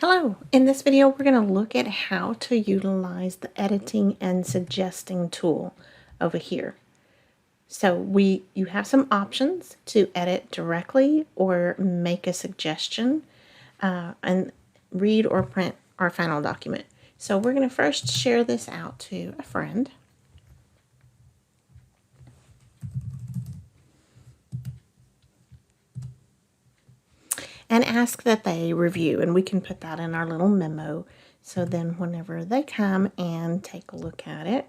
Hello, in this video we're going to look at how to utilize the editing and suggesting tool over here. So you have some options to edit directly or make a suggestion and read or print our final document. So we're going to first share this out to a friend. And ask that they review, and we can put that in our little memo so then whenever they come and take a look at it,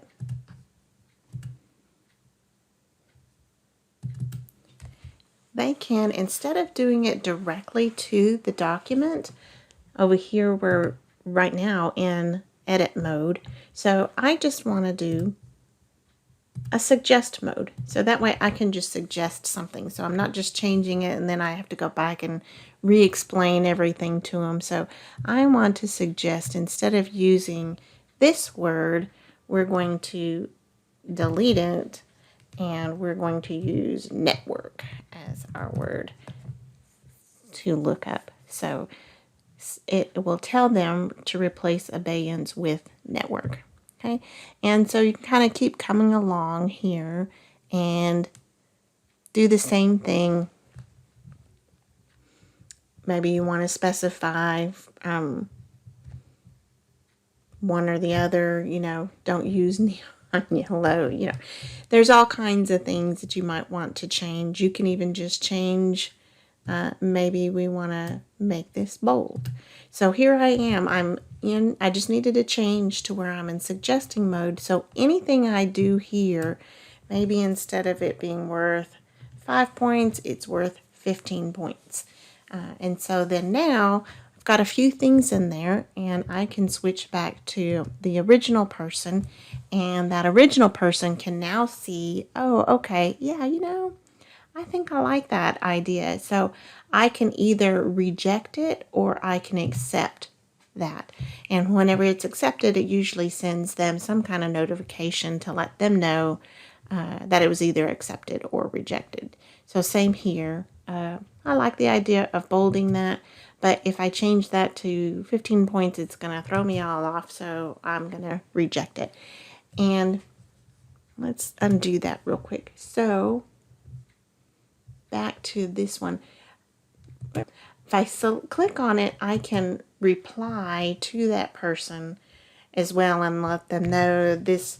they can, instead of doing it directly to the document, over here we're right now in edit mode, so I just want to do a suggest mode. So that way I can just suggest something. So I'm not just changing it and then I have to go back and re-explain everything to them. So I want to suggest, instead of using this word, we're going to delete it and we're going to use network as our word to look up. So it will tell them to replace abeyance with network. Okay, and so you can kind of keep coming along here and do the same thing. Maybe you want to specify one or the other, don't use neon yellow, There's all kinds of things that you might want to change. You can even just change, maybe we want to make this bold. So here I am, I just needed to change to where I'm in suggesting mode. So anything I do here, maybe instead of it being worth 5 points, it's worth 15 points. And so then now I've got a few things in there and I can switch back to the original person, and that original person can now see, oh, okay, yeah, I think I like that idea. So I can either reject it or I can accept that. And whenever it's accepted, it usually sends them some kind of notification to let them know that it was either accepted or rejected. So same here. I like the idea of bolding that, but if I change that to 15 points, it's going to throw me all off, so I'm going to reject it. And let's undo that real quick. So back to this one. If I click on it, I can reply to that person as well and let them know this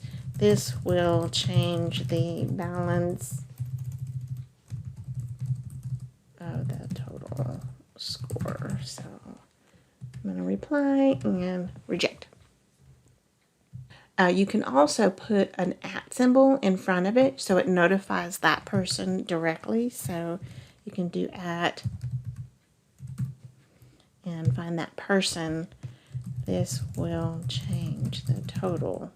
will change the balance of the total score. So I'm going to reply and reject. You can also put an @ symbol in front of it so it notifies that person directly. So you can do @ and find that person. This will change the total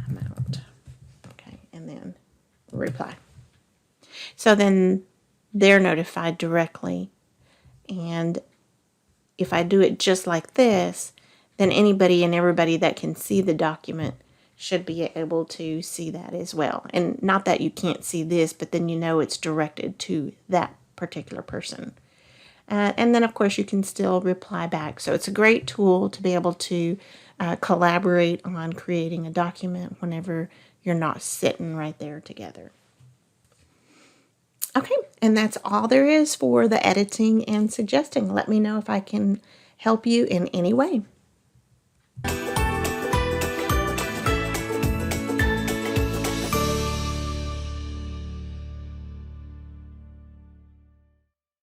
amount. Okay, and then reply. So then they're notified directly. And if I do it just like this, then anybody and everybody that can see the document should be able to see that as well. And not that you can't see this, but then it's directed to that particular person. And then, of course, you can still reply back. So it's a great tool to be able to collaborate on creating a document whenever you're not sitting right there together. Okay, and that's all there is for the editing and suggesting. Let me know if I can help you in any way.